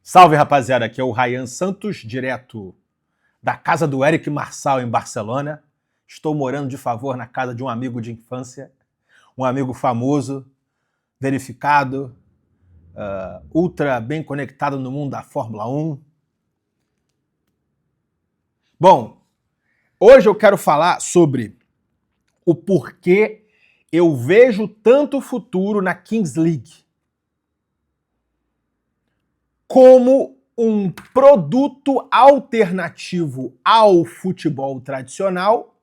Salve, rapaziada, aqui é o Ryan Santos, direto da casa do Eric Marçal em Barcelona. Estou morando de favor na casa de um amigo de infância, um amigo famoso, verificado, ultra bem conectado no mundo da Fórmula 1. Bom, hoje eu quero falar sobre o porquê eu vejo tanto futuro na Kings League como um produto alternativo ao futebol tradicional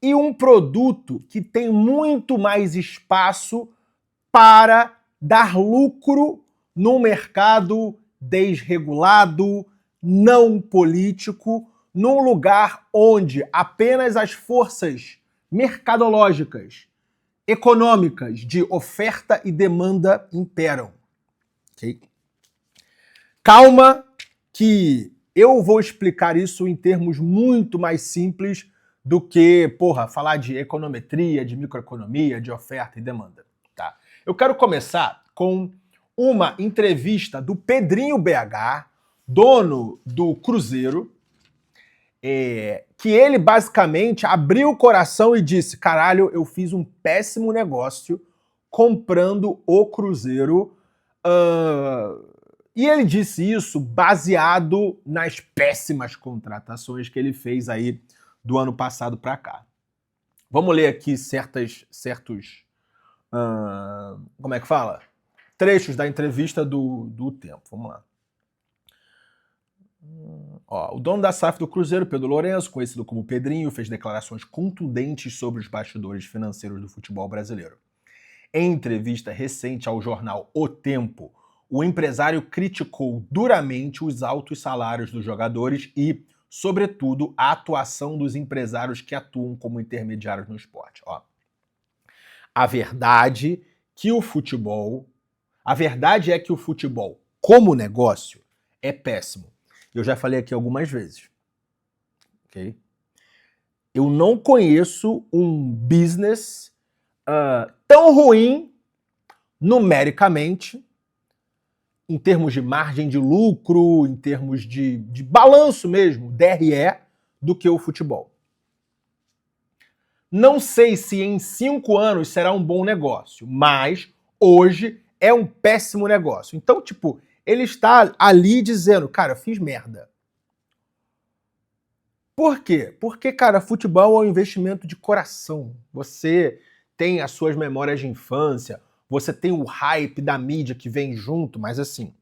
e um produto que tem muito mais espaço para dar lucro no mercado desregulado, não político, num lugar onde apenas as forças mercadológicas, econômicas, de oferta e demanda imperam. Ok? Calma, que eu vou explicar isso em termos muito mais simples do que, falar de econometria, de microeconomia, de oferta e demanda. Tá? Eu quero começar com uma entrevista do Pedrinho BH, dono do Cruzeiro, que ele basicamente abriu o coração e disse: caralho, eu fiz um péssimo negócio comprando o Cruzeiro. E ele disse isso baseado nas péssimas contratações que ele fez aí do ano passado para cá. Vamos ler aqui certos como é que fala? Trechos da entrevista do Tempo. Vamos lá. O dono da SAF do Cruzeiro, Pedro Lourenço, conhecido como Pedrinho, fez declarações contundentes sobre os bastidores financeiros do futebol brasileiro. Em entrevista recente ao jornal O Tempo, o empresário criticou duramente os altos salários dos jogadores e, sobretudo, a atuação dos empresários que atuam como intermediários no esporte. A verdade é que o futebol, como negócio, é péssimo. Eu já falei aqui algumas vezes. Okay? Eu não conheço um business tão ruim numericamente, em termos de margem de lucro, em termos de balanço mesmo, DRE, do que o futebol. Não sei se em 5 anos será um bom negócio, mas hoje é um péssimo negócio. Então, ele está ali dizendo, cara, eu fiz merda. Por quê? Porque, cara, futebol é um investimento de coração. Você tem as suas memórias de infância, você tem o hype da mídia que vem junto, mas assim,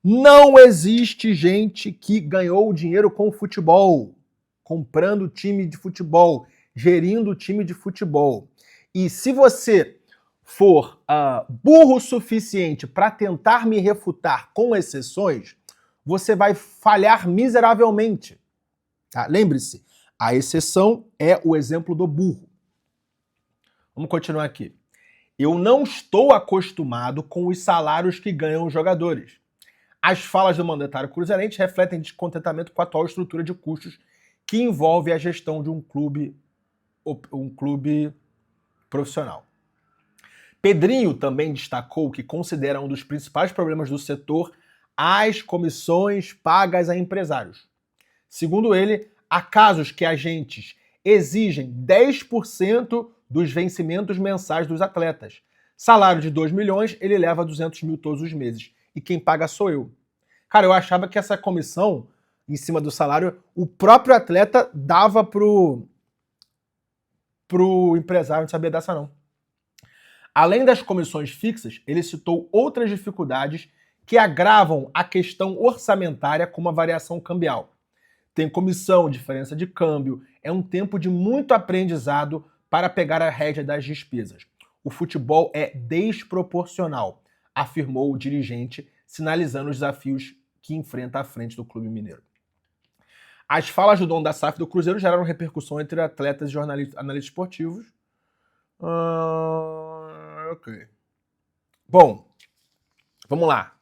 não existe gente que ganhou dinheiro com o futebol, comprando time de futebol, gerindo time de futebol. E se você for burro o suficiente para tentar me refutar com exceções, você vai falhar miseravelmente. Tá? Lembre-se, a exceção é o exemplo do burro. Vamos continuar aqui. Eu não estou acostumado com os salários que ganham os jogadores. As falas do mandatário cruzeirense refletem descontentamento com a atual estrutura de custos que envolve a gestão de um clube profissional. Pedrinho também destacou que considera um dos principais problemas do setor as comissões pagas a empresários. Segundo ele, há casos que agentes exigem 10% dos vencimentos mensais dos atletas. Salário de 2 milhões, ele leva 200 mil todos os meses. E quem paga sou eu. Cara, eu achava que essa comissão, em cima do salário, o próprio atleta dava pro empresário, não sabia dessa não. Além das comissões fixas, ele citou outras dificuldades que agravam a questão orçamentária, como a variação cambial. Tem comissão, diferença de câmbio, é um tempo de muito aprendizado para pegar a rédea das despesas. O futebol é desproporcional, afirmou o dirigente, sinalizando os desafios que enfrenta à frente do clube mineiro. As falas do dono da SAF do Cruzeiro geraram repercussão entre atletas e analistas esportivos. Ok. Bom, vamos lá.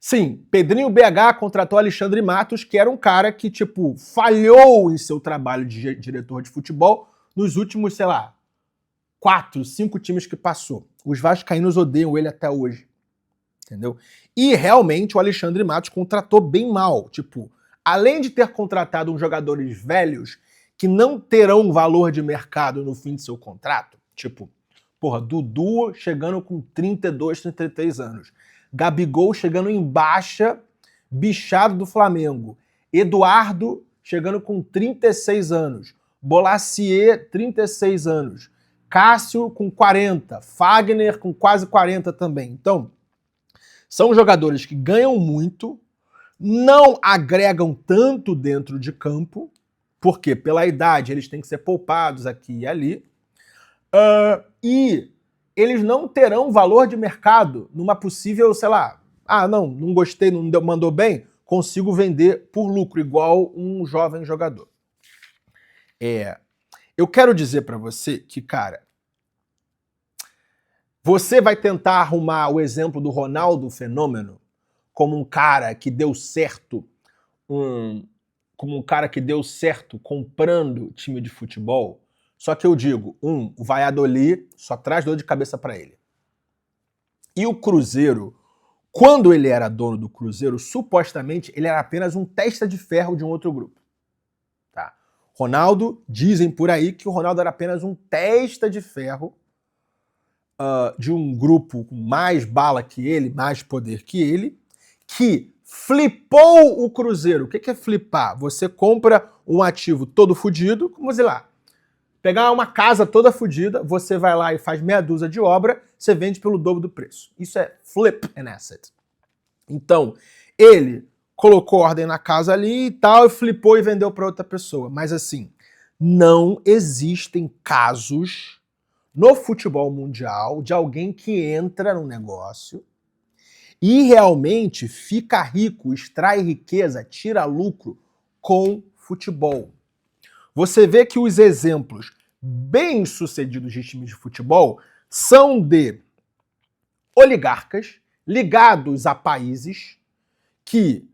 Sim, Pedrinho BH contratou Alexandre Matos, que era um cara que, falhou em seu trabalho de diretor de futebol nos últimos, 4, 5 times que passou. Os vascaínos odeiam ele até hoje. entendeu? E realmente o Alexandre Matos contratou bem mal. Tipo, além de ter contratado uns jogadores velhos que não terão valor de mercado no fim de seu contrato, tipo, porra, Dudu chegando com 32, 33 anos, Gabigol chegando em baixa, bichado do Flamengo, Eduardo chegando com 36 anos, Bolacier, 36 anos, Cássio com 40, Fagner com quase 40 também. Então, são jogadores que ganham muito, não agregam tanto dentro de campo, porque pela idade eles têm que ser poupados aqui e ali, e eles não terão valor de mercado numa possível, sei lá, não gostei, não mandou bem, consigo vender por lucro, igual um jovem jogador. Eu quero dizer para você que, cara, você vai tentar arrumar o exemplo do Ronaldo Fenômeno como um cara que deu certo, comprando time de futebol. Só que eu digo, o Valladolid só traz dor de cabeça para ele. E o Cruzeiro, quando ele era dono do Cruzeiro, supostamente ele era apenas um testa de ferro de um outro grupo. Tá? Ronaldo, dizem por aí que o Ronaldo era apenas um testa de ferro de um grupo com mais bala que ele, mais poder que ele, que flipou o Cruzeiro. O que é flipar? Você compra um ativo todo fodido, como sei lá, pegar uma casa toda fodida, você vai lá e faz meia dúzia de obra, você vende pelo dobro do preço. Isso é flip an asset. Então, ele colocou ordem na casa ali e tal, e flipou e vendeu para outra pessoa. Mas assim, não existem casos no futebol mundial de alguém que entra no negócio e realmente fica rico, extrai riqueza, tira lucro com futebol. Você vê que os exemplos bem-sucedidos de times de futebol são de oligarcas ligados a países que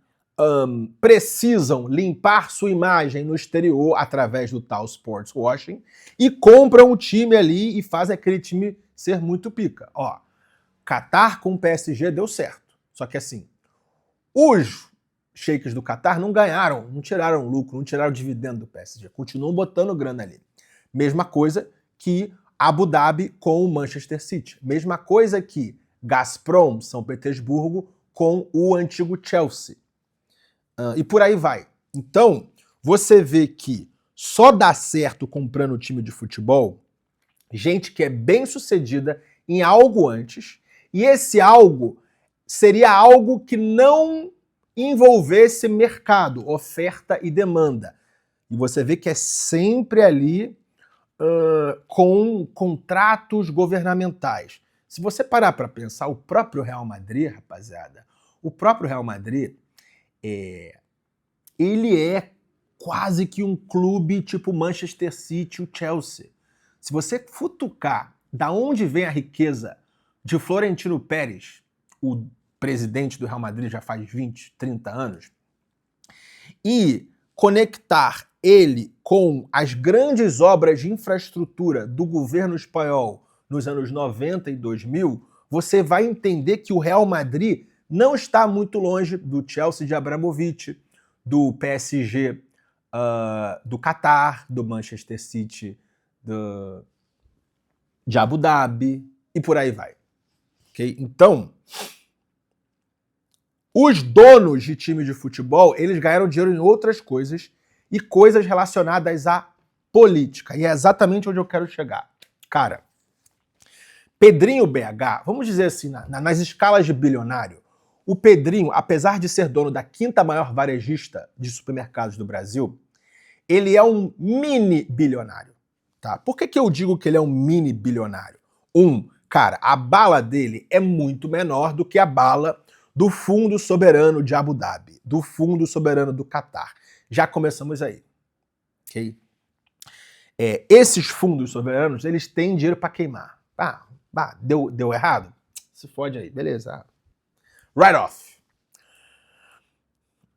precisam limpar sua imagem no exterior através do tal sports washing e compram o time ali e fazem aquele time ser muito pica. Ó, Qatar com o PSG deu certo. Só que assim, os sheiks do Qatar não ganharam, não tiraram lucro, não tiraram dividendo do PSG. Continuam botando grana ali. Mesma coisa que Abu Dhabi com o Manchester City. Mesma coisa que Gazprom, São Petersburgo, com o antigo Chelsea. E por aí vai. Então, você vê que só dá certo comprando time de futebol gente que é bem sucedida em algo antes, e esse algo seria algo que não envolvesse mercado, oferta e demanda. E você vê que é sempre ali com contratos governamentais. Se você parar para pensar, o próprio Real Madrid, rapaziada, o próprio Real Madrid, ele é quase que um clube tipo Manchester City, o Chelsea. Se você futucar da onde vem a riqueza de Florentino Pérez, o presidente do Real Madrid já faz 20, 30 anos, e conectar ele com as grandes obras de infraestrutura do governo espanhol nos anos 90 e 2000, você vai entender que o Real Madrid não está muito longe do Chelsea de Abramovich, do PSG do Qatar, do Manchester City de Abu Dhabi e por aí vai. Okay? Então, os donos de time de futebol, eles ganharam dinheiro em outras coisas e coisas relacionadas à política. E é exatamente onde eu quero chegar. Cara, Pedrinho BH, vamos dizer assim, nas escalas de bilionário, o Pedrinho, apesar de ser dono da quinta maior varejista de supermercados do Brasil, ele é um mini bilionário. Tá? Por que eu digo que ele é um mini bilionário? Cara, a bala dele é muito menor do que a bala do Fundo Soberano de Abu Dhabi, do Fundo Soberano do Qatar. Já começamos aí. Okay? Esses fundos soberanos, eles têm dinheiro para queimar. Deu errado? Se fode aí, beleza. Right off.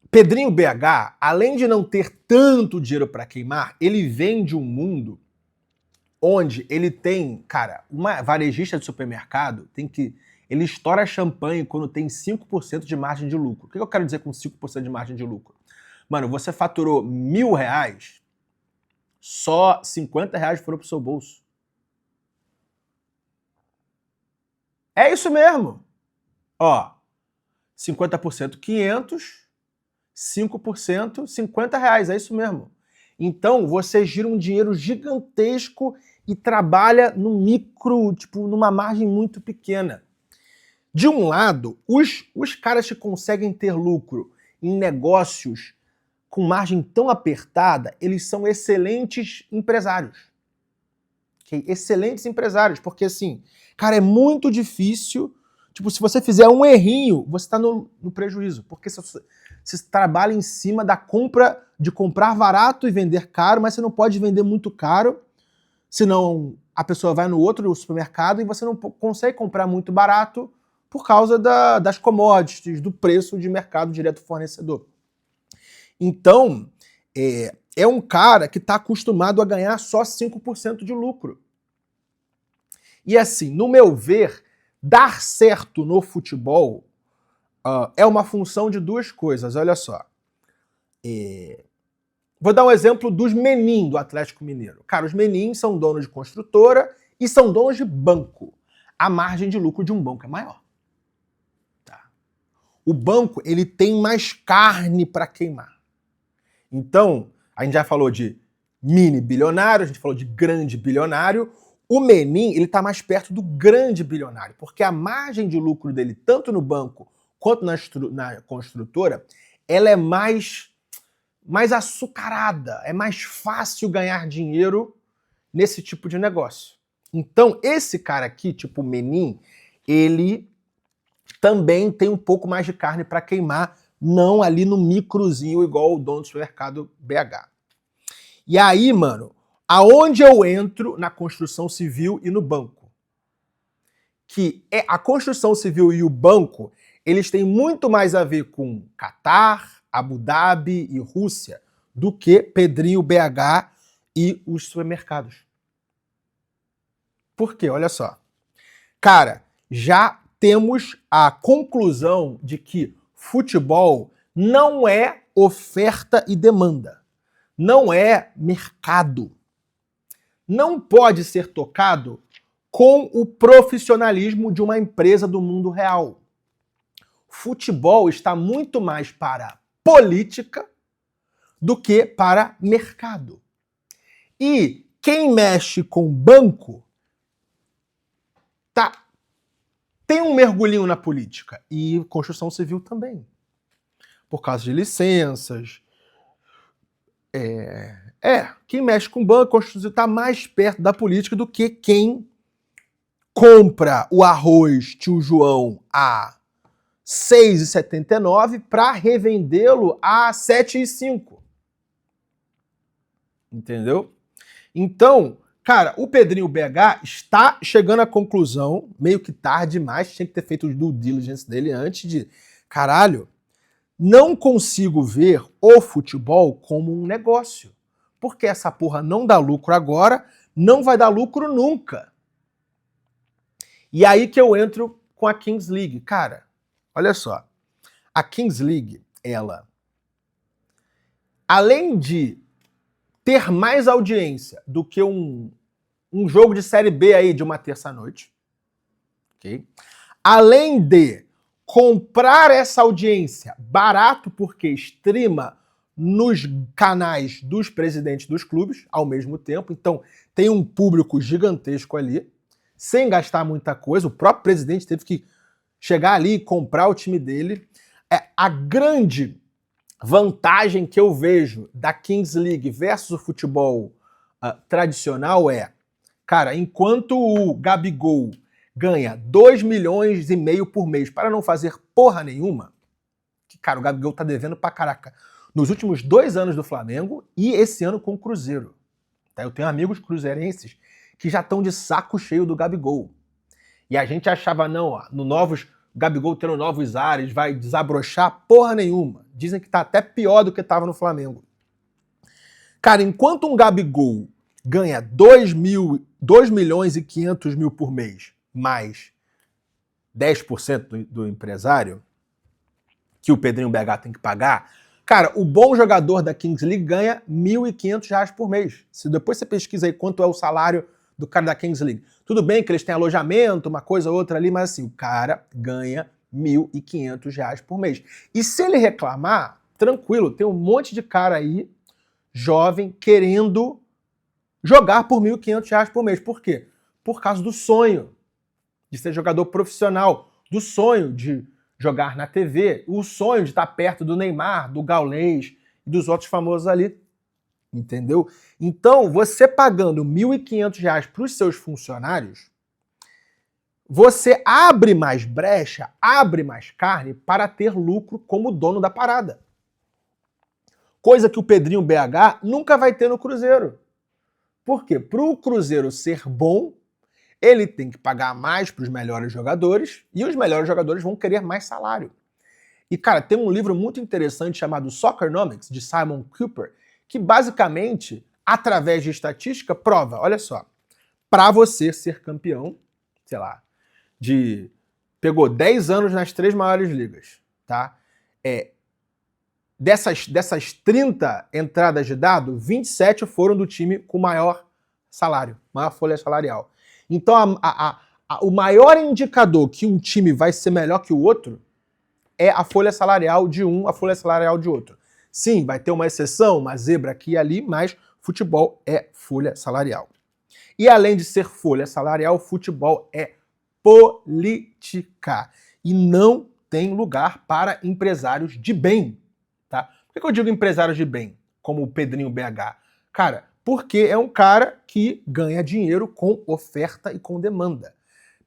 Pedrinho BH, além de não ter tanto dinheiro para queimar, ele vem de um mundo onde ele tem, cara, uma varejista de supermercado ele estoura champanhe quando tem 5% de margem de lucro. O que eu quero dizer com 5% de margem de lucro? Mano, você faturou R$1.000, só R$50 foram pro seu bolso. É isso mesmo. Ó, 50% 500, 5% R$50, é isso mesmo. Então, você gira um dinheiro gigantesco e trabalha no micro, tipo, numa margem muito pequena. De um lado, os caras que conseguem ter lucro em negócios com margem tão apertada, eles são excelentes empresários. Okay? Excelentes empresários, porque assim, cara, é muito difícil. Tipo, se você fizer um errinho, você está no prejuízo. Porque você trabalha em cima da compra, de comprar barato e vender caro, mas você não pode vender muito caro, senão a pessoa vai no outro supermercado e você não consegue comprar muito barato por causa das commodities, do preço de mercado direto fornecedor. Então, é um cara que está acostumado a ganhar só 5% de lucro. E assim, no meu ver, dar certo no futebol é uma função de duas coisas, olha só. Vou dar um exemplo dos Menin do Atlético Mineiro. Cara, os Menin são donos de construtora e são donos de banco. A margem de lucro de um banco é maior. Tá? O banco, ele tem mais carne para queimar. Então, a gente já falou de mini bilionário, a gente falou de grande bilionário. O Menin, ele está mais perto do grande bilionário, porque a margem de lucro dele, tanto no banco quanto na construtora, ela é mais açucarada, é mais fácil ganhar dinheiro nesse tipo de negócio. Então, esse cara aqui, tipo o Menin, ele também tem um pouco mais de carne para queimar, não ali no microzinho igual o dono do supermercado BH. E aí, mano, aonde eu entro na construção civil e no banco? Que a construção civil e o banco, eles têm muito mais a ver com Catar, Abu Dhabi e Rússia do que Pedrinho, BH e os supermercados. Por quê? Olha só. Cara, já temos a conclusão de que futebol não é oferta e demanda. Não é mercado. Não pode ser tocado com o profissionalismo de uma empresa do mundo real. Futebol está muito mais para política do que para mercado. E quem mexe com banco tem um mergulhinho na política. E construção civil também. Por causa de licenças. Quem mexe com banco, construção civil, está mais perto da política do que quem compra o arroz tio João a R$ 6,79 para revendê-lo a R$ 7,05. Entendeu? Então, cara, o Pedrinho BH está chegando à conclusão, meio que tarde demais, tinha que ter feito o due diligence dele antes de... Caralho, não consigo ver o futebol como um negócio. Porque essa porra não dá lucro agora, não vai dar lucro nunca. E aí que eu entro com a Kings League. Cara, olha só. A Kings League, ela, além de ter mais audiência do que um jogo de Série B aí de uma terça-noite, ok? Além de comprar essa audiência barato porque streama nos canais dos presidentes dos clubes ao mesmo tempo, então tem um público gigantesco ali, sem gastar muita coisa, o próprio presidente teve que chegar ali e comprar o time dele. A grande vantagem que eu vejo da Kings League versus o futebol tradicional cara, enquanto o Gabigol ganha 2,5 milhões por mês para não fazer porra nenhuma, que, cara, o Gabigol tá devendo pra caraca nos últimos 2 anos do Flamengo e esse ano com o Cruzeiro. Tá? Eu tenho amigos cruzeirenses que já estão de saco cheio do Gabigol. E a gente achava, não, o Gabigol tendo novos ares, vai desabrochar porra nenhuma. Dizem que tá até pior do que tava no Flamengo. Cara, enquanto um Gabigol ganha 2,5 milhões por mês, mais 10% do empresário que o Pedrinho BH tem que pagar, cara, o bom jogador da Kings League ganha R$ 1.500 por mês. Se depois você pesquisa aí quanto é o salário do cara da Kings League. Tudo bem que eles têm alojamento, uma coisa ou outra ali, mas assim, o cara ganha R$ 1.500 por mês. E se ele reclamar, tranquilo, tem um monte de cara aí, jovem, querendo jogar por R$ 1.500 por mês. Por quê? Por causa do sonho de ser jogador profissional, do sonho de jogar na TV, o sonho de estar perto do Neymar, do Gaules e dos outros famosos ali. Entendeu? Então, você pagando R$ 1.500 para os seus funcionários, você abre mais brecha, abre mais carne para ter lucro como dono da parada. Coisa que o Pedrinho BH nunca vai ter no Cruzeiro. Por quê? Para o Cruzeiro ser bom, ele tem que pagar mais para os melhores jogadores e os melhores jogadores vão querer mais salário. E, cara, tem um livro muito interessante chamado Soccernomics, de Simon Cooper, que basicamente, através de estatística, prova, olha só, para você ser campeão, sei lá, pegou 10 anos nas 3 maiores ligas, tá? Dessas 30 entradas de dado, 27 foram do time com maior salário, maior folha salarial. Então, o maior indicador que um time vai ser melhor que o outro é a folha salarial de um, a folha salarial de outro. Sim, vai ter uma exceção, uma zebra aqui e ali, mas futebol é folha salarial. E além de ser folha salarial, futebol é política. E não tem lugar para empresários de bem. Tá? Por que eu digo empresários de bem, como o Pedrinho BH? Cara, porque é um cara que ganha dinheiro com oferta e com demanda.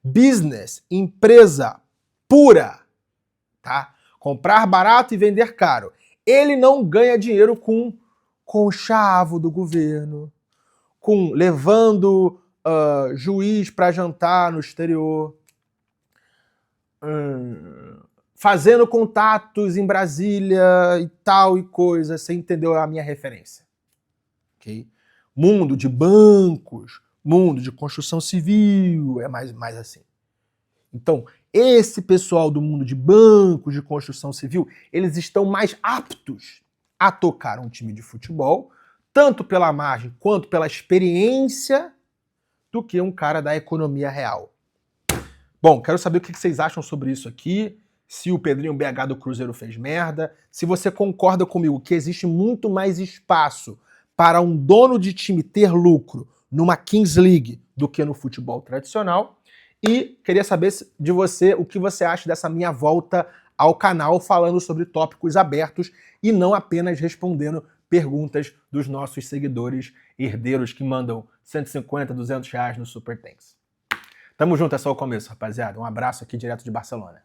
Business, empresa pura, tá? Comprar barato e vender caro. Ele não ganha dinheiro com conchavo do governo, com levando juiz para jantar no exterior, fazendo contatos em Brasília e tal e coisa. Você entendeu a minha referência? Okay? Mundo de bancos, mundo de construção civil, é mais assim. Então, esse pessoal do mundo de bancos, de construção civil, eles estão mais aptos a tocar um time de futebol, tanto pela margem quanto pela experiência, do que um cara da economia real. Bom, quero saber o que vocês acham sobre isso aqui, se o Pedrinho BH do Cruzeiro fez merda, se você concorda comigo que existe muito mais espaço para um dono de time ter lucro numa Kings League do que no futebol tradicional. E queria saber de você o que você acha dessa minha volta ao canal falando sobre tópicos abertos e não apenas respondendo perguntas dos nossos seguidores herdeiros que mandam 150, 200 reais no Super Thanks. Tamo junto, é só o começo, rapaziada. Um abraço aqui direto de Barcelona.